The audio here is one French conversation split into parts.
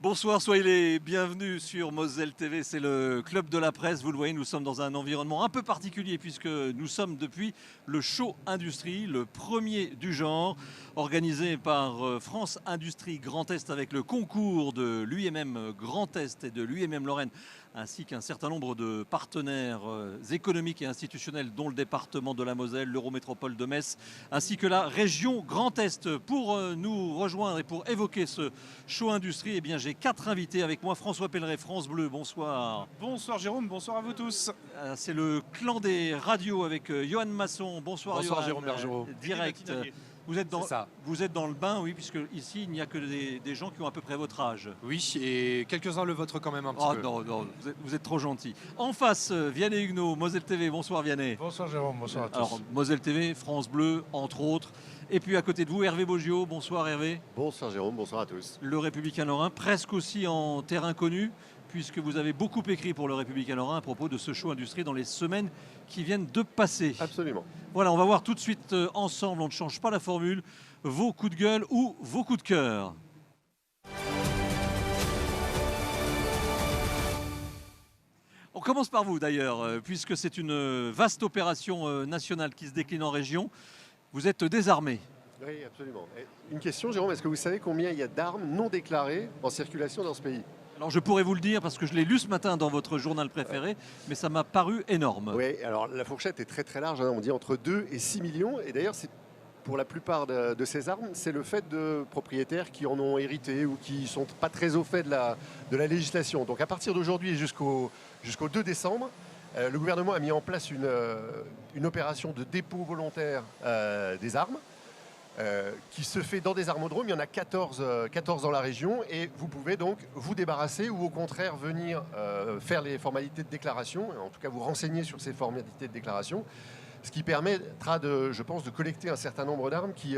Bonsoir, soyez les bienvenus sur Moselle TV, c'est le club de la presse. Vous le voyez, nous sommes dans un environnement un peu particulier puisque nous sommes depuis le Show Industrie, le premier du genre, organisé par France Industrie Grand Est avec le concours de l'UIMM Grand Est et de l'UIMM Lorraine, ainsi qu'un certain nombre de partenaires économiques et institutionnels, dont le département de la Moselle, l'Eurométropole de Metz, ainsi que la région Grand Est. Pour nous rejoindre et pour évoquer ce Show Industrie, eh bien, j'ai 4 invités avec moi. François Pelleret, France Bleu, bonsoir. Bonsoir Jérôme, bonsoir à vous tous. C'est le clan des radios avec Johan Masson. Bonsoir, bonsoir Johan. Jérôme Bergerot. Direct. Vous êtes dans le bain, oui, puisque ici, il n'y a que des gens qui ont à peu près votre âge. Oui, et quelques-uns le vôtre quand même un petit peu. Non, vous êtes trop gentil. En face, Vianney Huguenot, Moselle TV. Bonsoir Vianney. Bonsoir Jérôme, bonsoir à tous. Alors, Moselle TV, France Bleu, entre autres. Et puis à côté de vous, Hervé Boggio. Bonsoir Hervé. Bonsoir Jérôme, bonsoir à tous. Le Républicain Lorrain, presque aussi en terrain connu, puisque vous avez beaucoup écrit pour le Républicain Lorrain à propos de ce Show Industrie dans les semaines qui viennent de passer. Absolument. Voilà, on va voir tout de suite ensemble, on ne change pas la formule, vos coups de gueule ou vos coups de cœur. On commence par vous d'ailleurs, puisque c'est une vaste opération nationale qui se décline en région. Vous êtes désarmé. Oui, absolument. Et une question Jérôme, est-ce que vous savez combien il y a d'armes non déclarées en circulation dans ce pays? Alors je pourrais vous le dire parce que je l'ai lu ce matin dans votre journal préféré, mais ça m'a paru énorme. Oui, alors la fourchette est très très large, hein. On dit entre 2 et 6 millions. Et d'ailleurs, pour la plupart de ces armes, c'est le fait de propriétaires qui en ont hérité ou qui ne sont pas très au fait de la législation. Donc à partir d'aujourd'hui jusqu'au 2 décembre, le gouvernement a mis en place une opération de dépôt volontaire des armes. Qui se fait dans des armodromes. Il y en a 14 dans la région et vous pouvez donc vous débarrasser ou au contraire venir faire les formalités de déclaration, en tout cas vous renseigner sur ces formalités de déclaration, ce qui permettra, je pense, de collecter un certain nombre d'armes qui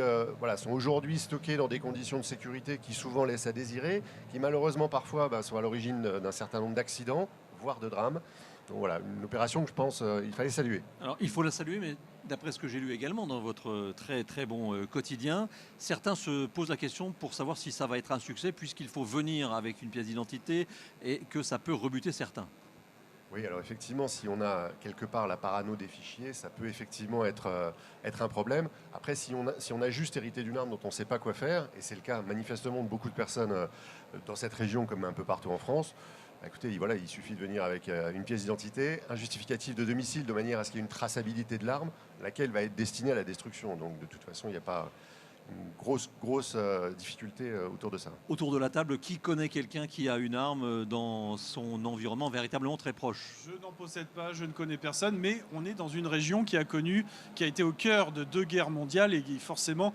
sont aujourd'hui stockées dans des conditions de sécurité qui souvent laissent à désirer, qui malheureusement parfois sont à l'origine d'un certain nombre d'accidents, voire de drames. Donc voilà, une opération que je pense il fallait saluer. Alors il faut la saluer, mais d'après ce que j'ai lu également dans votre très très bon quotidien, certains se posent la question pour savoir si ça va être un succès, puisqu'il faut venir avec une pièce d'identité et que ça peut rebuter certains. Oui, alors effectivement, si on a quelque part la parano des fichiers, ça peut effectivement être un problème. Après, si on a juste hérité d'une arme dont on ne sait pas quoi faire, et c'est le cas manifestement de beaucoup de personnes dans cette région comme un peu partout en France, écoutez, voilà, il suffit de venir avec une pièce d'identité, un justificatif de domicile de manière à ce qu'il y ait une traçabilité de l'arme, laquelle va être destinée à la destruction. Donc de toute façon, il n'y a pas une grosse difficulté autour de ça. Autour de la table, qui connaît quelqu'un qui a une arme dans son environnement véritablement très proche? Je n'en possède pas, je ne connais personne, mais on est dans une région qui a été au cœur de 2 guerres mondiales et qui forcément,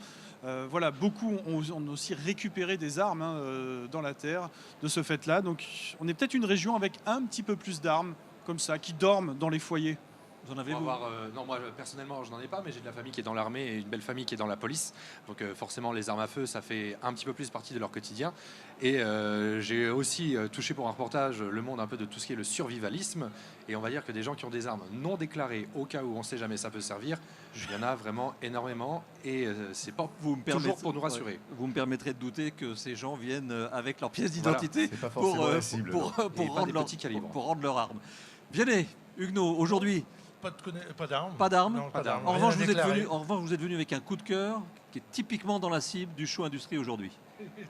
beaucoup ont aussi récupéré des armes dans la terre de ce fait-là. Donc on est peut-être une région avec un petit peu plus d'armes comme ça, qui dorment dans les foyers. Vous en avez vous? Non, moi personnellement je n'en ai pas, mais j'ai de la famille qui est dans l'armée et une belle famille qui est dans la police. Donc forcément les armes à feu, ça fait un petit peu plus partie de leur quotidien. Et j'ai aussi touché pour un reportage le monde un peu de tout ce qui est le survivalisme. Et on va dire que des gens qui ont des armes non déclarées, au cas où on ne sait jamais ça peut servir, il y en a vraiment énormément. Et c'est pas toujours pour nous rassurer. Vous me permettrez de douter que ces gens viennent avec leur pièce d'identité pour rendre leur arme. Vianney, Huguenot, aujourd'hui... Pas d'armes. Pas d'armes. En revanche, vous êtes venu avec un coup de cœur qui est typiquement dans la cible du Show Industrie aujourd'hui.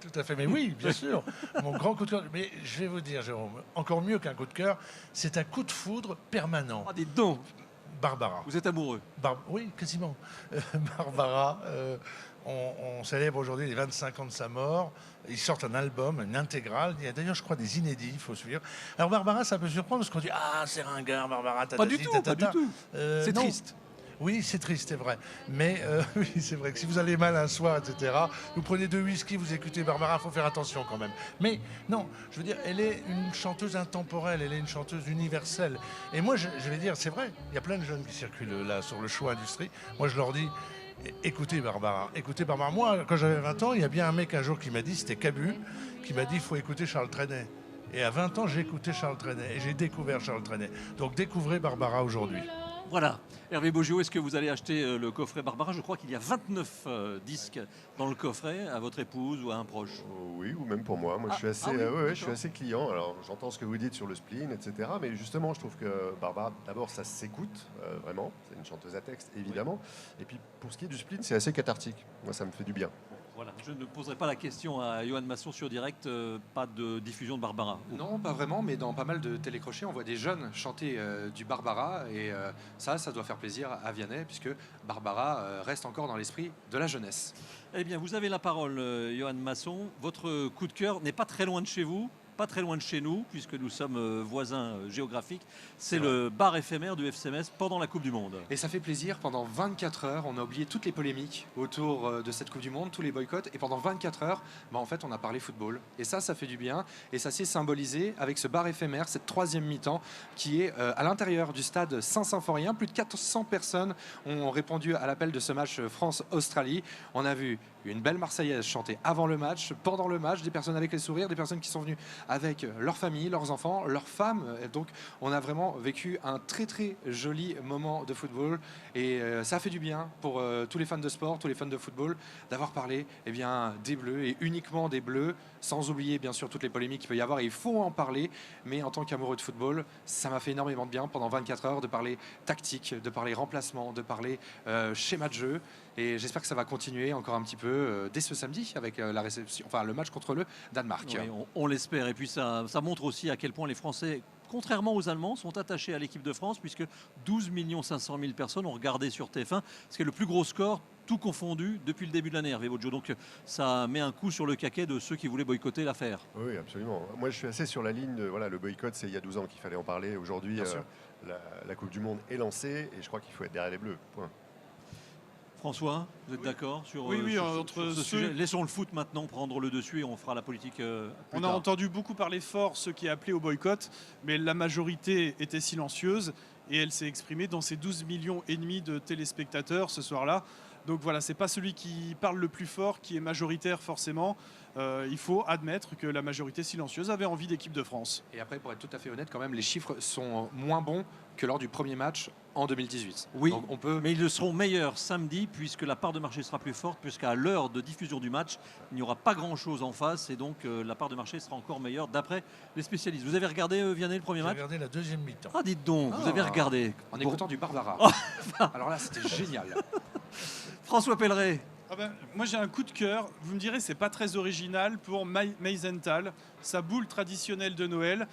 Tout à fait, mais oui, bien sûr. Mon grand coup de cœur. Mais je vais vous dire, Jérôme, encore mieux qu'un coup de cœur, c'est un coup de foudre permanent. Ah, dites donc. Barbara. Vous êtes amoureux? Oui, quasiment. Barbara, on célèbre aujourd'hui les 25 ans de sa mort. Ils sortent un album, une intégrale. Il y a d'ailleurs, je crois, des inédits, il faut suivre. Alors Barbara, ça peut surprendre parce qu'on dit « Ah, c'est ringard, Barbara, pas du tout, pas du tout. C'est triste. » Oui, c'est triste, c'est vrai. Mais oui, c'est vrai que si vous allez mal un soir, etc., vous prenez 2 whisky, vous écoutez Barbara, il faut faire attention quand même. Mais non, je veux dire, elle est une chanteuse intemporelle, elle est une chanteuse universelle. Et moi, je vais dire, c'est vrai, il y a plein de jeunes qui circulent là sur le Show Industrie. Moi, je leur dis, écoutez Barbara, écoutez Barbara. Moi, quand j'avais 20 ans, il y a bien un mec un jour qui m'a dit, c'était Cabu, qui m'a dit, il faut écouter Charles Trenet. Et à 20 ans, j'ai écouté Charles Trenet et j'ai découvert Charles Trenet. Donc découvrez Barbara aujourd'hui. Voilà. Hervé Beaujeu, est-ce que vous allez acheter le coffret Barbara? Je crois qu'il y a 29 disques dans le coffret, à votre épouse ou à un proche. Oui, ou même pour moi. Moi, je suis assez, oui, ouais, je suis d'accord. assez client. Alors, j'entends ce que vous dites sur le spleen, etc. Mais justement, je trouve que Barbara, d'abord, ça s'écoute, vraiment. C'est une chanteuse à texte, évidemment. Et puis, pour ce qui est du spleen, c'est assez cathartique. Moi, ça me fait du bien. Voilà. Je ne poserai pas la question à Johan Masson sur direct, pas de diffusion de Barbara. Non, pas vraiment, mais dans pas mal de télécrochets, on voit des jeunes chanter du Barbara, et ça doit faire plaisir à Vianney, puisque Barbara reste encore dans l'esprit de la jeunesse. Eh bien, vous avez la parole, Johan Masson. Votre coup de cœur n'est pas très loin de chez vous, pas très loin de chez nous, puisque nous sommes voisins géographiques. C'est le bar éphémère du FC Metz pendant la Coupe du Monde. Et ça fait plaisir, pendant 24 heures, on a oublié toutes les polémiques autour de cette Coupe du Monde, tous les boycotts, et pendant 24 heures, en fait, on a parlé football. Et ça fait du bien, et ça s'est symbolisé avec ce bar éphémère, cette troisième mi-temps, qui est à l'intérieur du stade Saint-Symphorien. Plus de 400 personnes ont répondu à l'appel de ce match France-Australie. On a vu une belle Marseillaise chantée avant le match, pendant le match, des personnes avec les sourires, des personnes qui sont venues avec leur famille, leurs enfants, leurs femmes. Et donc, on a vraiment vécu un très très joli moment de football, et ça fait du bien pour tous les fans de sport, tous les fans de football, d'avoir parlé des Bleus, et uniquement des Bleus, sans oublier bien sûr toutes les polémiques qu'il peut y avoir, et il faut en parler. Mais en tant qu'amoureux de football, ça m'a fait énormément de bien pendant 24 heures de parler tactique, de parler remplacement, de parler schéma de jeu. Et j'espère que ça va continuer encore un petit peu dès ce samedi avec la réception, enfin le match contre le Danemark. Oui, on l'espère. Et puis ça montre aussi à quel point les Français, contrairement aux Allemands, sont attachés à l'équipe de France, puisque 12 500 000 personnes ont regardé sur TF1, ce qui est le plus gros score, tout confondu, depuis le début de l'année, Hervé Beaujeu. Donc ça met un coup sur le caquet de ceux qui voulaient boycotter l'affaire. Oui, absolument. Moi, je suis assez sur la ligne de le boycott, c'est il y a 12 ans qu'il fallait en parler. Aujourd'hui, Bien sûr. la Coupe du Monde est lancée, et je crois qu'il faut être derrière les Bleus. Point. François, vous êtes d'accord sur, Oui, sur ce sujet? Laissons le foot maintenant prendre le dessus et on fera la politique plus On a tard. entendu beaucoup parler fort ceux qui appelaient au boycott, mais la majorité était silencieuse, et elle s'est exprimée dans ses 12,5 millions de téléspectateurs ce soir-là. Donc voilà, c'est pas celui qui parle le plus fort qui est majoritaire forcément. Il faut admettre que la majorité silencieuse avait envie d'équipe de France. Et après, pour être tout à fait honnête, quand même, les chiffres sont moins bons que lors du premier match en 2018. Oui, donc on peut... mais ils seront meilleurs samedi, puisque la part de marché sera plus forte, puisqu'à l'heure de diffusion du match, il n'y aura pas grand-chose en face, et donc la part de marché sera encore meilleure d'après les spécialistes. Vous avez regardé, Vianney, le premier J'ai match? regardé la deuxième mi-temps. Ah, dites donc, vous avez regardé. En Bon. écoutant du Barbara. Alors là, c'était génial. François Pelleret. Ah ben, moi j'ai un coup de cœur, vous me direz c'est pas très original, pour Meisenthal, sa boule traditionnelle de Noël,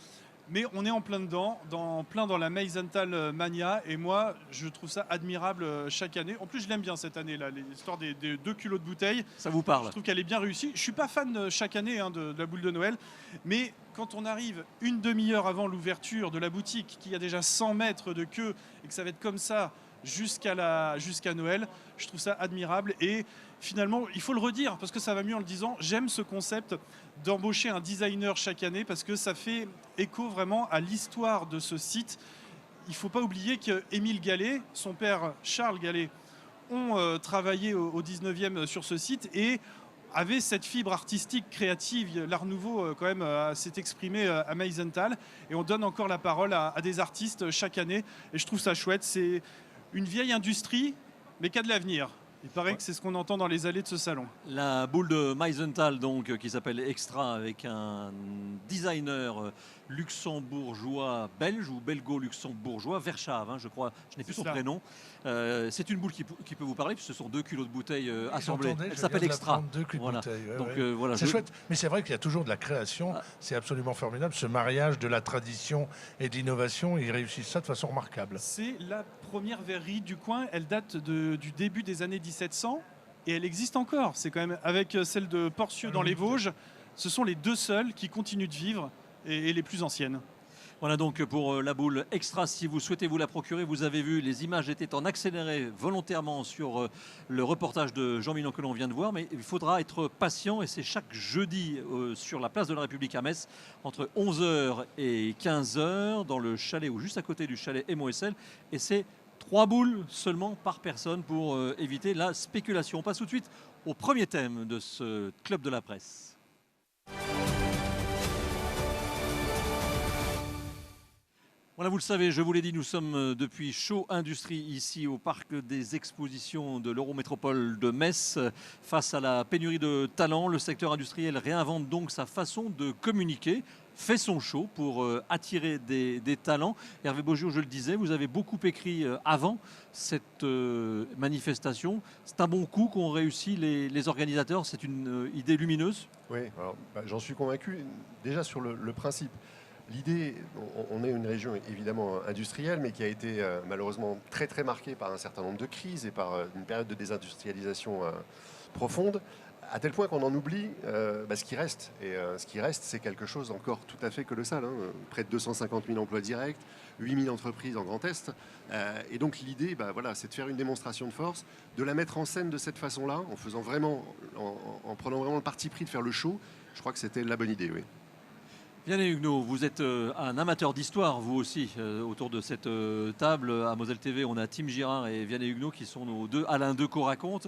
mais on est en plein dedans, dans la Meisenthal Mania, et moi je trouve ça admirable chaque année. En plus je l'aime bien cette année là, l'histoire des 2 kilos de bouteilles. Ça vous Je parle? trouve qu'elle est bien réussie. Je suis pas fan chaque année de la boule de Noël, mais quand on arrive une demi-heure avant l'ouverture de la boutique, qu'il y a déjà 100 mètres de queue et que ça va être comme ça jusqu'à Noël, je trouve ça admirable. Et finalement, il faut le redire parce que ça va mieux en le disant, j'aime ce concept d'embaucher un designer chaque année parce que ça fait écho vraiment à l'histoire de ce site. Il ne faut pas oublier qu'Émile Gallet, son père Charles Gallet, ont travaillé au 19e sur ce site et avait cette fibre artistique créative. L'Art Nouveau quand même s'est exprimé à Meisenthal, et on donne encore la parole à des artistes chaque année, et je trouve ça chouette. C'est une vieille industrie mais qui a de l'avenir. Il paraît que c'est ce qu'on entend dans les allées de ce salon. La boule de Meisenthal, donc, qui s'appelle Extra, avec un designer luxembourgeois belge ou belgo-luxembourgeois, Verschave, je crois, je n'ai plus son prénom. C'est une boule qui peut vous parler, puisque ce sont 2 kilos de bouteilles assemblées. Elle s'appelle Extra. Voilà. Donc, voilà, c'est chouette, mais c'est vrai qu'il y a toujours de la création. C'est absolument formidable, ce mariage de la tradition et de l'innovation. Ils réussissent ça de façon remarquable. C'est la première verrerie du coin. Elle date du début des années 1700 et elle existe encore. C'est quand même, avec celle de Porcieux dans les Vosges, ce sont les 2 seules qui continuent de vivre et les plus anciennes. Voilà donc pour la boule Extra. Si vous souhaitez vous la procurer, vous avez vu, les images étaient en accéléré volontairement sur le reportage de Jean Milon que l'on vient de voir, mais il faudra être patient, et c'est chaque jeudi sur la place de la République à Metz entre 11h et 15h dans le chalet, ou juste à côté du chalet MOSL, et c'est 3 boules seulement par personne pour éviter la spéculation. On passe tout de suite au premier thème de ce club de la presse. Voilà, vous le savez, je vous l'ai dit, nous sommes depuis Show Industrie ici au parc des expositions de l'Eurométropole de Metz. Face à la pénurie de talents, le secteur industriel réinvente donc sa façon de communiquer, fait son show pour attirer des talents. Hervé Beaujeu, je le disais, vous avez beaucoup écrit avant cette manifestation. C'est un bon coup qu'ont réussi les organisateurs, c'est une idée lumineuse. Oui, alors, j'en suis convaincu. Déjà sur le principe. L'idée, on est une région évidemment industrielle, mais qui a été malheureusement très très marquée par un certain nombre de crises et par une période de désindustrialisation profonde, à tel point qu'on en oublie ce qui reste. Et ce qui reste, c'est quelque chose encore tout à fait colossal. Près de 250 000 emplois directs, 8 000 entreprises en Grand Est. Et donc l'idée, c'est de faire une démonstration de force, de la mettre en scène de cette façon-là, en faisant vraiment, en prenant vraiment le parti pris de faire le show. Je crois que c'était la bonne idée, oui. Vianney Huguenot, vous êtes un amateur d'histoire, vous aussi, autour de cette table. À Moselle TV, on a Tim Girard et Vianney Huguenot qui sont nos deux Alain Decaux raconte.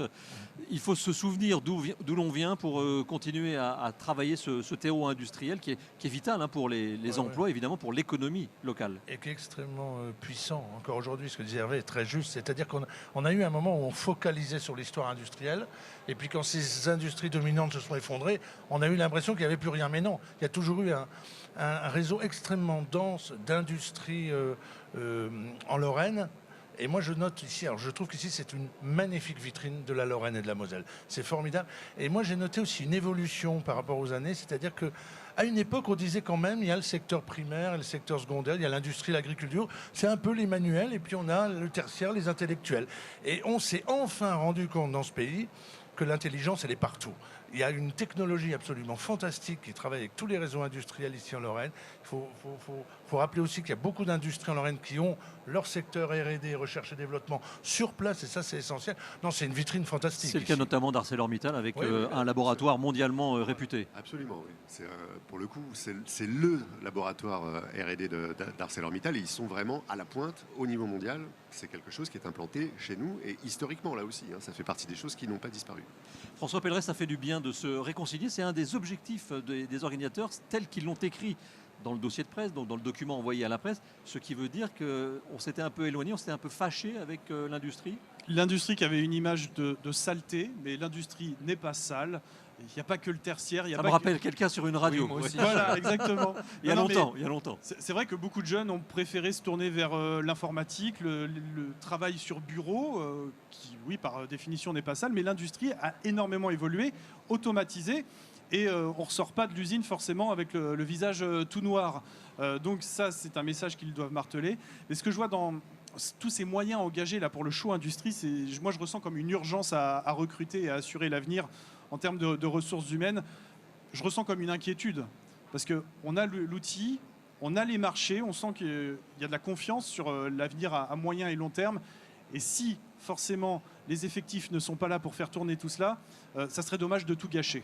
Il faut se souvenir d'où l'on vient pour continuer à travailler ce terreau industriel qui est vital pour les emplois, évidemment, pour l'économie locale. Et qui est extrêmement puissant. Encore aujourd'hui, ce que disait Hervé est très juste. C'est-à-dire qu'on a eu un moment où on focalisait sur l'histoire industrielle. Et puis quand ces industries dominantes se sont effondrées, on a eu l'impression qu'il n'y avait plus rien. Mais non, il y a toujours eu un réseau extrêmement dense d'industries en Lorraine. Et moi, je note ici, alors je trouve qu'ici, c'est une magnifique vitrine de la Lorraine et de la Moselle. C'est formidable. Et moi, j'ai noté aussi une évolution par rapport aux années, c'est-à-dire qu'à une époque, on disait quand même, il y a le secteur primaire et le secteur secondaire, il y a l'industrie, l'agriculture, c'est un peu les manuels, et puis on a le tertiaire, les intellectuels. Et on s'est enfin rendu compte dans ce pays que l'intelligence, elle est partout. Il y a une technologie absolument fantastique qui travaille avec tous les réseaux industriels ici en Lorraine. Il faut rappeler aussi qu'il y a beaucoup d'industries en Lorraine qui ont leur secteur R&D, recherche et développement, sur place, et ça, c'est essentiel. Non, c'est une vitrine fantastique. C'est le cas notamment d'ArcelorMittal avec un laboratoire mondialement réputé. Absolument, oui. Pour le coup, c'est le laboratoire R&D d'ArcelorMittal et ils sont vraiment à la pointe au niveau mondial. C'est quelque chose qui est implanté chez nous et historiquement là aussi. Ça fait partie des choses qui n'ont pas disparu. François Pelleret, ça fait du bien de se réconcilier. C'est un des objectifs des organisateurs tels qu'ils l'ont écrit dans le dossier de presse, donc dans le document envoyé à la presse, ce qui veut dire qu'on s'était un peu éloigné, on s'était un peu fâché avec l'industrie. L'industrie qui avait une image de saleté, mais l'industrie n'est pas sale. Il n'y a pas que le tertiaire. Ça me rappelle quelqu'un sur une radio. Oui, moi aussi. Voilà, exactement. Il y a longtemps. C'est vrai que beaucoup de jeunes ont préféré se tourner vers l'informatique, le travail sur bureau, qui, oui, par définition n'est pas sale, mais l'industrie a énormément évolué, automatisé. Et on ne ressort pas de l'usine forcément avec le visage tout noir. Donc ça, c'est un message qu'ils doivent marteler. Mais ce que je vois dans tous ces moyens engagés là, pour le show industrie, moi je ressens comme une urgence à recruter et à assurer l'avenir en termes de ressources humaines. Je ressens comme une inquiétude. Parce qu'on a l'outil, on a les marchés, on sent qu'il y a de la confiance sur l'avenir à moyen et long terme. Et si forcément les effectifs ne sont pas là pour faire tourner tout cela, ça serait dommage de tout gâcher.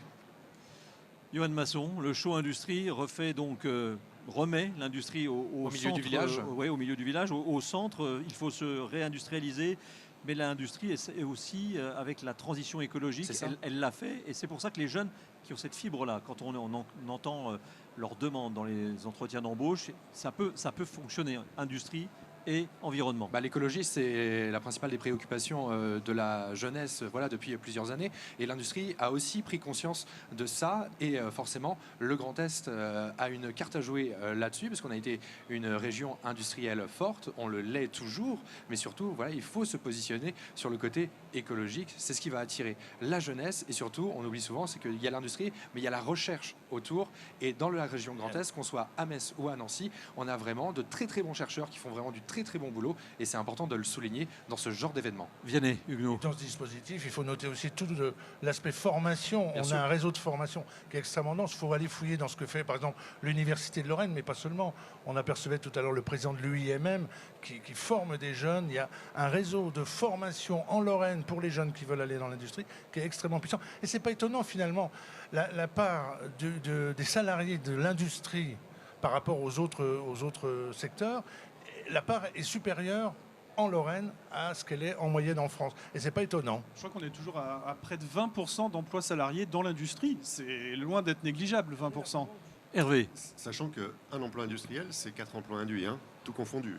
Johan Masson, le show industrie remet l'industrie au milieu centre, du village. Au milieu du village, au centre. Il faut se réindustrialiser. Mais l'industrie est aussi avec la transition écologique, elle l'a fait. Et c'est pour ça que les jeunes qui ont cette fibre-là, quand on entend leurs demandes dans les entretiens d'embauche, ça peut fonctionner. Industrie et environnement. L'écologie, c'est la principale des préoccupations de la jeunesse depuis plusieurs années. Et l'industrie a aussi pris conscience de ça. Et forcément, le Grand Est a une carte à jouer là-dessus, parce qu'on a été une région industrielle forte. On le l'est toujours. Mais surtout, il faut se positionner sur le côté écologique. C'est ce qui va attirer la jeunesse. Et surtout, on oublie souvent, c'est qu'il y a l'industrie, mais il y a la recherche autour. Et dans la région Grand Est, qu'on soit à Metz ou à Nancy, on a vraiment de très très bons chercheurs qui font vraiment du très bon boulot et c'est important de le souligner dans ce genre d'événement. Vianney Huguenot. Dans ce dispositif, il faut noter aussi tout l'aspect formation. Bien on sûr. a un réseau de formation qui est extrêmement dense. Il faut aller fouiller dans ce que fait par exemple l'Université de Lorraine, mais pas seulement. On apercevait tout à l'heure le président de l'UIMM qui forme des jeunes. Il y a un réseau de formation en Lorraine pour les jeunes qui veulent aller dans l'industrie qui est extrêmement puissant. Et c'est pas étonnant finalement. La part des salariés de l'industrie par rapport aux autres secteurs, la part est supérieure en Lorraine à ce qu'elle est en moyenne en France. Et c'est pas étonnant. Je crois qu'on est toujours à près de 20% d'emplois salariés dans l'industrie. C'est loin d'être négligeable, 20%. Hervé, Sachant qu'un emploi industriel, c'est 4 emplois induits, hein, tout confondu.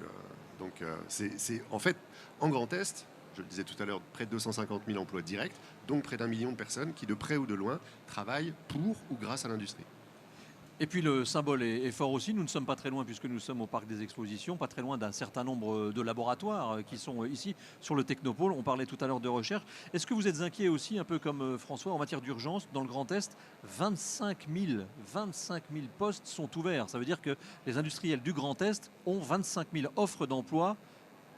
Donc c'est en fait, en Grand Est, je le disais tout à l'heure, près de 250 000 emplois directs, donc près d'1 million de personnes qui, de près ou de loin, travaillent pour ou grâce à l'industrie. et puis le symbole est fort aussi. Nous ne sommes pas très loin puisque nous sommes au parc des expositions, pas très loin d'un certain nombre de laboratoires qui sont ici sur le Technopôle. On parlait tout à l'heure de recherche. Est-ce que vous êtes inquiet aussi, un peu comme François, en matière d'urgence dans le Grand Est? 25 000 postes sont ouverts. Ça veut dire que les industriels du Grand Est ont 25 000 offres d'emploi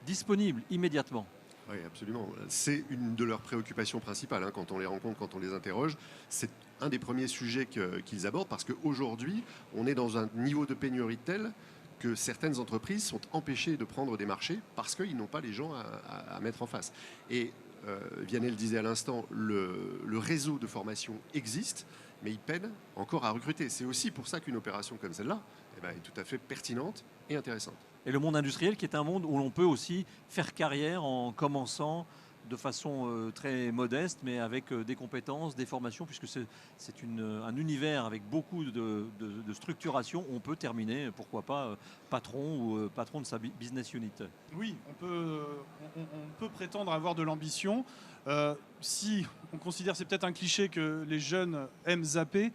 disponibles immédiatement. Oui, absolument. C'est une de leurs préoccupations principales, hein, quand on les rencontre, quand on les interroge. C'est un des premiers sujets qu'ils abordent parce qu'aujourd'hui, on est dans un niveau de pénurie tel que certaines entreprises sont empêchées de prendre des marchés parce qu'ils n'ont pas les gens à mettre en face. Et Vianney le disait à l'instant, le réseau de formation existe, mais il peine encore à recruter. C'est aussi pour ça qu'une opération comme celle-là est tout à fait pertinente et intéressante. Et le monde industriel qui est un monde où l'on peut aussi faire carrière en commençant de façon très modeste, mais avec des compétences, des formations, puisque c'est un univers avec beaucoup de structuration. On peut terminer, pourquoi pas, patron ou patron de sa business unit. Oui, on peut prétendre avoir de l'ambition. Si on considère, c'est peut-être un cliché que les jeunes aiment zapper,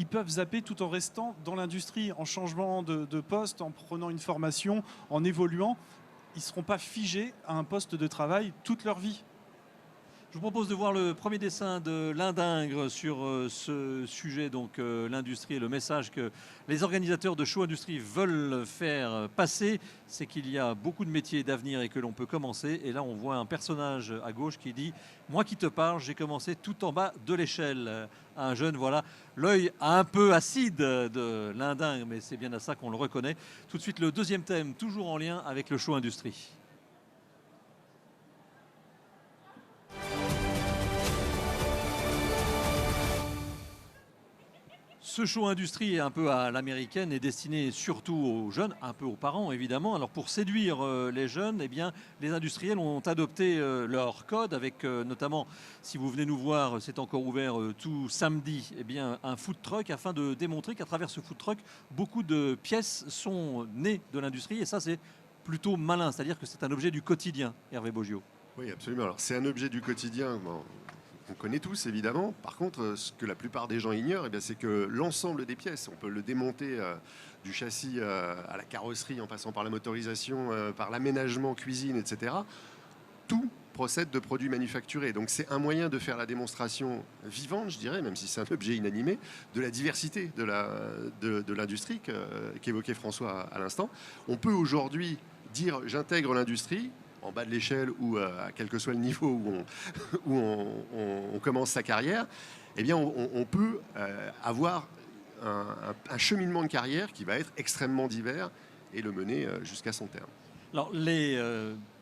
ils peuvent zapper tout en restant dans l'industrie, en changeant de poste, en prenant une formation, en évoluant. Ils ne seront pas figés à un poste de travail toute leur vie. Je vous propose de voir le premier dessin de l'Indingre sur ce sujet, donc l'industrie, et le message que les organisateurs de Show Industrie veulent faire passer, c'est qu'il y a beaucoup de métiers d'avenir et que l'on peut commencer. Et là, on voit un personnage à gauche qui dit « Moi qui te parle, j'ai commencé tout en bas de l'échelle ». Un jeune, voilà, l'œil un peu acide de l'Indingre, mais c'est bien à ça qu'on le reconnaît. Tout de suite, le deuxième thème, toujours en lien avec le Show Industrie. Ce show industrie est un peu à l'américaine et destiné surtout aux jeunes, un peu aux parents évidemment. Alors pour séduire les jeunes, eh bien, les industriels ont adopté leur code avec notamment, si vous venez nous voir, c'est encore ouvert tout samedi, eh bien, un food truck afin de démontrer qu'à travers ce food truck, beaucoup de pièces sont nées de l'industrie et ça c'est plutôt malin, c'est-à-dire que c'est un objet du quotidien, Hervé Boggio. Oui, absolument. Alors c'est un objet du quotidien. Bon, on connaît tous évidemment. Par contre, ce que la plupart des gens ignorent, eh bien, c'est que l'ensemble des pièces, on peut le démonter du châssis à la carrosserie en passant par la motorisation, par l'aménagement, cuisine, etc. Tout procède de produits manufacturés. Donc c'est un moyen de faire la démonstration vivante, je dirais, même si c'est un objet inanimé, de la diversité de l'industrie qu'évoquait François à l'instant. On peut aujourd'hui dire j'intègre l'industrie en bas de l'échelle ou à quel que soit le niveau où on commence sa carrière, eh bien on peut avoir un cheminement de carrière qui va être extrêmement divers et le mener jusqu'à son terme. Alors les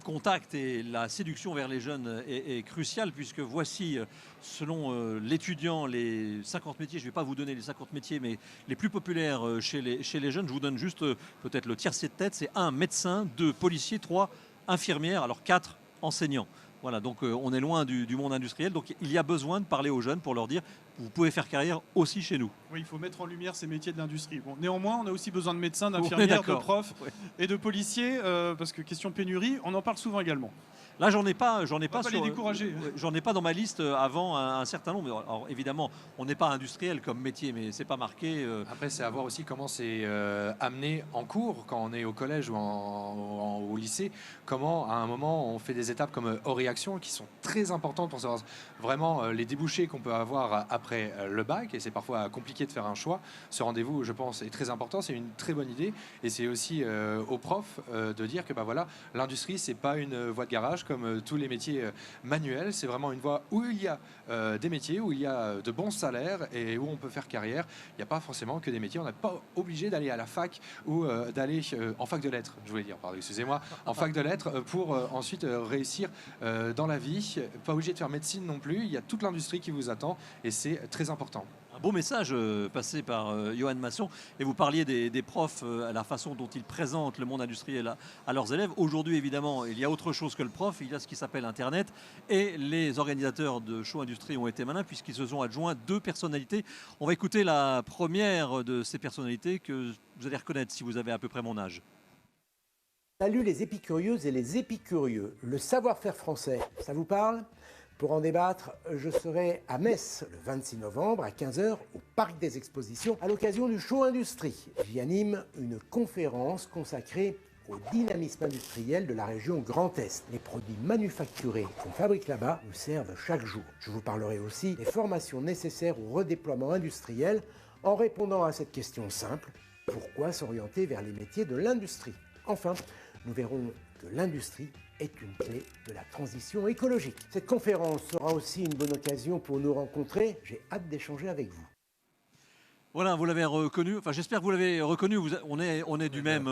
contacts et la séduction vers les jeunes est cruciale puisque voici, selon l'étudiant, les 50 métiers, je ne vais pas vous donner les 50 métiers, mais les plus populaires chez les jeunes, je vous donne juste peut-être le tiercé de tête, c'est 1 médecin, 2 policiers, 3 infirmières, alors 4 enseignants. Voilà, donc on est loin du monde industriel, donc il y a besoin de parler aux jeunes pour leur dire vous pouvez faire carrière aussi chez nous. Oui, il faut mettre en lumière ces métiers de l'industrie. Bon, néanmoins, on a aussi besoin de médecins, d'infirmières, de profs et de policiers, parce que question pénurie, on en parle souvent également. Là, j'en ai pas les décourager. J'en ai pas dans ma liste avant un certain nombre. Alors évidemment, on n'est pas industriel comme métier, mais c'est pas marqué. Après, c'est à voir aussi comment c'est amené en cours quand on est au collège ou au lycée. Comment, à un moment, on fait des étapes comme Oriaction qui sont très importantes pour savoir vraiment les débouchés qu'on peut avoir après le bac. Et c'est parfois compliqué de faire un choix. Ce rendez-vous, je pense, est très important. C'est une très bonne idée. Et c'est aussi aux profs de dire que voilà, l'industrie, c'est pas une voie de garage comme tous les métiers manuels. C'est vraiment une voie où il y a des métiers, où il y a de bons salaires et où on peut faire carrière. Il n'y a pas forcément que des métiers. On n'est pas obligé d'aller à la fac ou d'aller en fac de lettres, je voulais dire, pardon, excusez-moi, en fac de lettres pour ensuite réussir dans la vie. Pas obligé de faire médecine non plus. Il y a toute l'industrie qui vous attend et c'est très important. Un beau message passé par Johan Masson. Et vous parliez des profs, à la façon dont ils présentent le monde industriel à leurs élèves. Aujourd'hui, évidemment, il y a autre chose que le prof. Il y a ce qui s'appelle Internet. Et les organisateurs de Show Industrie ont été malins puisqu'ils se sont adjoints 2 personnalités. On va écouter la première de ces personnalités que vous allez reconnaître si vous avez à peu près mon âge. Salut les épicurieuses et les épicurieux. Le savoir-faire français, ça vous parle ? Pour en débattre, je serai à Metz le 26 novembre à 15h au Parc des Expositions à l'occasion du Show Industrie. J'y anime une conférence consacrée au dynamisme industriel de la région Grand Est. Les produits manufacturés qu'on fabrique là-bas nous servent chaque jour. Je vous parlerai aussi des formations nécessaires au redéploiement industriel en répondant à cette question simple, pourquoi s'orienter vers les métiers de l'industrie ? Enfin, nous verrons que l'industrie est une clé de la transition écologique. Cette conférence sera aussi une bonne occasion pour nous rencontrer. J'ai hâte d'échanger avec vous. Voilà, vous l'avez reconnu. Enfin, j'espère que vous l'avez reconnu. On est du même,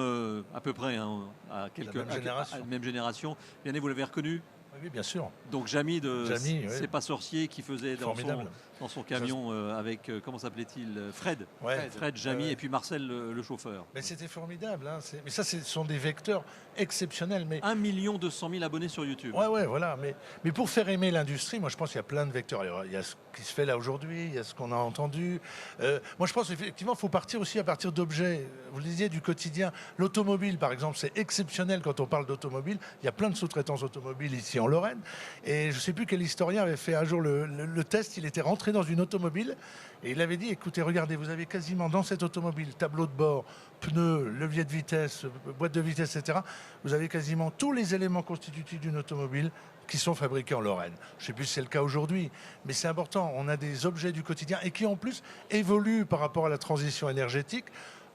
à peu près, hein, à la même génération. Bien, vous l'avez reconnu. Oui, bien sûr. Donc Jamy de Jamy, C'est pas sorcier qui faisait dans son camion avec, comment s'appelait-il, Fred. Ouais. Fred, Jamy et puis Marcel le chauffeur. Mais c'était formidable. Hein. Mais ça, ce sont des vecteurs exceptionnels. Mais... 1 200 000 abonnés sur YouTube. Ouais, voilà. Mais pour faire aimer l'industrie, moi je pense qu'il y a plein de vecteurs. Alors, il y a ce qui se fait là aujourd'hui, il y a ce qu'on a entendu. Moi je pense effectivement qu'il faut partir aussi à partir d'objets. Vous le disiez, du quotidien. L'automobile, par exemple, c'est exceptionnel quand on parle d'automobile. Il y a plein de sous-traitants automobiles ici en Lorraine. Et je ne sais plus quel historien avait fait un jour le test. Il était rentré dans une automobile et il avait dit, écoutez, regardez, vous avez quasiment dans cette automobile, tableau de bord, pneus, levier de vitesse, boîte de vitesse, etc. Vous avez quasiment tous les éléments constitutifs d'une automobile qui sont fabriqués en Lorraine. Je ne sais plus si c'est le cas aujourd'hui, mais c'est important. On a des objets du quotidien et qui en plus évoluent par rapport à la transition énergétique.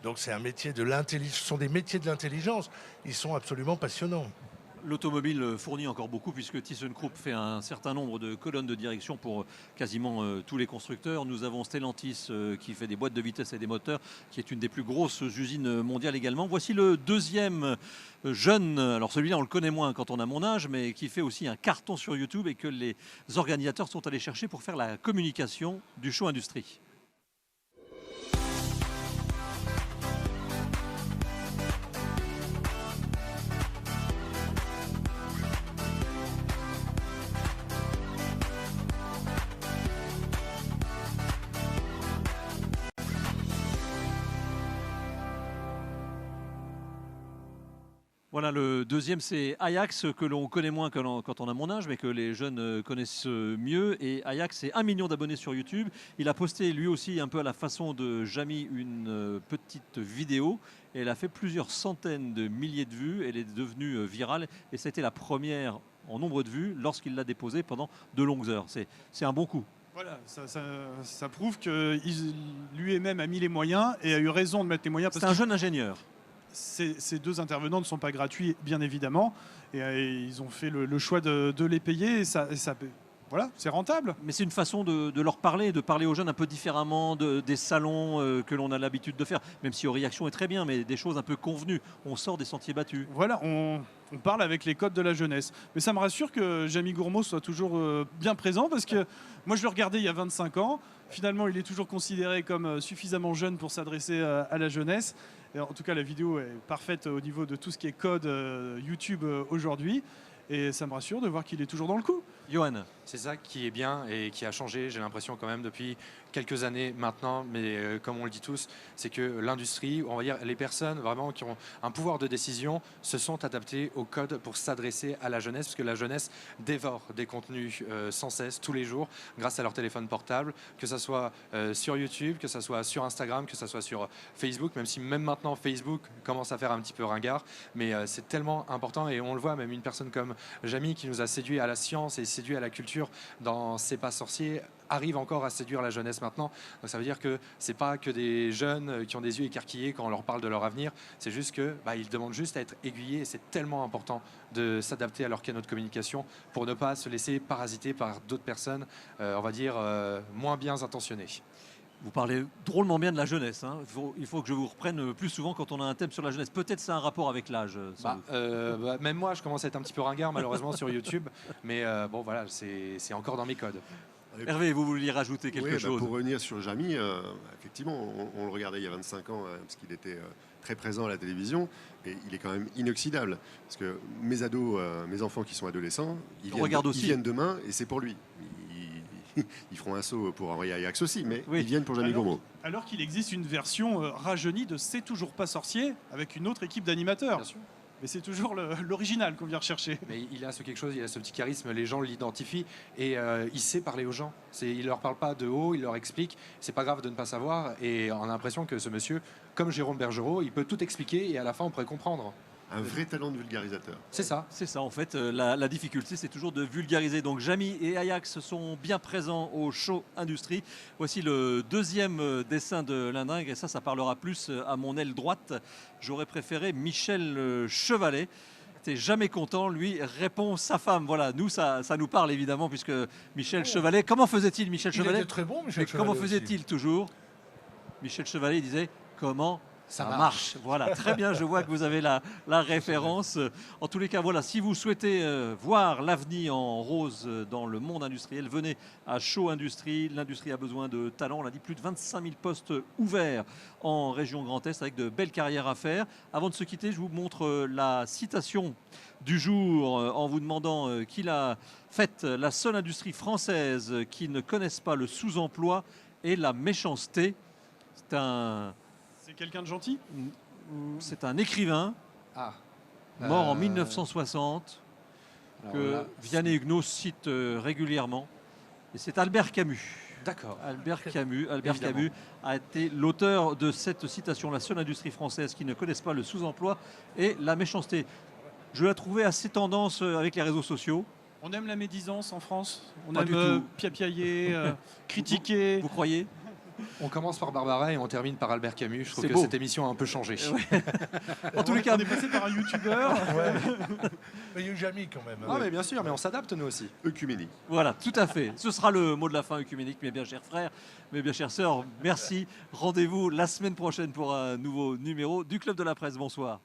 Donc c'est un métier de l'intelligence, ce sont des métiers de l'intelligence. Ils sont absolument passionnants. L'automobile fournit encore beaucoup puisque ThyssenKrupp fait un certain nombre de colonnes de direction pour quasiment tous les constructeurs. Nous avons Stellantis qui fait des boîtes de vitesse et des moteurs, qui est une des plus grosses usines mondiales également. Voici le deuxième jeune, alors celui-là on le connaît moins quand on a mon âge, mais qui fait aussi un carton sur YouTube et que les organisateurs sont allés chercher pour faire la communication du Show Industrie. Voilà, le deuxième, c'est Ajax, que l'on connaît moins quand on a mon âge, mais que les jeunes connaissent mieux. Et Ajax, c'est 1 million d'abonnés sur YouTube. Il a posté lui aussi, un peu à la façon de Jamy, une petite vidéo. Et elle a fait plusieurs centaines de milliers de vues. Elle est devenue virale. Et ça a été la première en nombre de vues lorsqu'il l'a déposée pendant de longues heures. C'est un bon coup. Voilà, ça prouve que lui-même a mis les moyens et a eu raison de mettre les moyens. C'est un jeune ingénieur. Ces 2 intervenants ne sont pas gratuits, bien évidemment, et ils ont fait le choix de les payer. Voilà, c'est rentable. Mais c'est une façon de leur parler, de parler aux jeunes un peu différemment des salons que l'on a l'habitude de faire, même si Réaction est très bien, mais des choses un peu convenues. On sort des sentiers battus. Voilà, on parle avec les codes de la jeunesse. Mais ça me rassure que Jamy Gourmaud soit toujours bien présent, parce que moi je le regardais il y a 25 ans. Finalement, il est toujours considéré comme suffisamment jeune pour s'adresser à la jeunesse. Et en tout cas, la vidéo est parfaite au niveau de tout ce qui est code YouTube aujourd'hui. Et ça me rassure de voir qu'il est toujours dans le coup. Johan. C'est ça qui est bien et qui a changé, j'ai l'impression quand même depuis quelques années maintenant, mais comme on le dit tous, c'est que l'industrie, on va dire les personnes vraiment qui ont un pouvoir de décision se sont adaptées au code pour s'adresser à la jeunesse, parce que la jeunesse dévore des contenus sans cesse, tous les jours, grâce à leur téléphone portable, que ce soit sur YouTube, que ce soit sur Instagram, que ce soit sur Facebook, même si même maintenant Facebook commence à faire un petit peu ringard, mais c'est tellement important et on le voit, même une personne comme Jamy qui nous a séduit à la science et séduit à la culture dans C'est pas sorcier arrive encore à séduire la jeunesse maintenant. Donc ça veut dire que c'est pas que des jeunes qui ont des yeux écarquillés quand on leur parle de leur avenir, c'est juste que ils demandent juste à être aiguillés et c'est tellement important de s'adapter à leur canaux de communication pour ne pas se laisser parasiter par d'autres personnes, on va dire moins bien intentionnées. Vous parlez drôlement bien de la jeunesse. Hein. Il faut que je vous reprenne plus souvent quand on a un thème sur la jeunesse. Peut-être c'est un rapport avec l'âge. Même moi, je commence à être un petit peu ringard malheureusement sur YouTube. Mais bon, voilà, c'est encore dans mes codes. Hervé, vous vouliez rajouter quelque Oui, chose? pour revenir sur Jamy, effectivement, on le regardait il y a 25 ans, parce qu'il était très présent à la télévision, et il est quand même inoxydable. Parce que mes ados, mes enfants qui sont adolescents, ils viennent demain, et c'est pour lui. Ils feront un saut pour Henri Ajax aussi, mais ils viennent pour Jamy Gourmaud. Alors qu'il existe une version rajeunie de C'est toujours pas sorcier, avec une autre équipe d'animateurs. Bien sûr. Mais c'est toujours l'original qu'on vient rechercher. Mais il a quelque chose, il a ce petit charisme, les gens l'identifient et il sait parler aux gens. Il leur parle pas de haut, il leur explique. C'est pas grave de ne pas savoir et on a l'impression que ce monsieur, comme Jérôme Bergerot, il peut tout expliquer et à la fin on pourrait comprendre. Un vrai talent de vulgarisateur. C'est ça. C'est ça, en fait, la difficulté, c'est toujours de vulgariser. Donc Jamy et Ajax sont bien présents au Show Industrie. Voici le deuxième dessin de l'Indingue, et ça parlera plus à mon aile droite. J'aurais préféré Michel Chevalet. T'es jamais content, lui répond sa femme. Voilà, nous, ça nous parle évidemment, puisque Michel Chevalet, comment faisait-il Michel Chevalet? Il était très bon, Michel Et Chevalet. comment faisait-il toujours? Michel Chevalet disait comment ça marche. Voilà, très bien, je vois que vous avez la référence. En tous les cas, voilà, si vous souhaitez voir l'avenir en rose dans le monde industriel, venez à Show Industrie. L'industrie a besoin de talents. On a dit plus de 25 000 postes ouverts en région Grand Est avec de belles carrières à faire. Avant de se quitter, je vous montre la citation du jour en vous demandant qui l'a faite. La seule industrie française qui ne connaisse pas le sous-emploi et la méchanceté. C'est quelqu'un de gentil? C'est un écrivain mort en 1960 que Vianney Huguenot cite régulièrement. Et c'est Albert Camus. D'accord. Albert Camus a été l'auteur de cette citation. La seule industrie française qui ne connaisse pas le sous-emploi et la méchanceté. Je la trouvais assez tendance avec les réseaux sociaux. On aime la médisance en France. On Pas du aime tout. piapiailler, critiquer. Vous croyez? On commence par Barbara et on termine par Albert Camus. Je trouve que beau. cette émission a un peu changé. En tous les cas, on est passé par un youtubeur. Mais il y a eu Jamy quand même. Ah, mais bien sûr, mais on s'adapte nous aussi. Œcuménique. voilà, tout à fait. Ce sera le mot de la fin œcuménique, mes bien chers frères, mes bien chères sœurs. Merci. Rendez-vous la semaine prochaine pour un nouveau numéro du Club de la Presse. Bonsoir.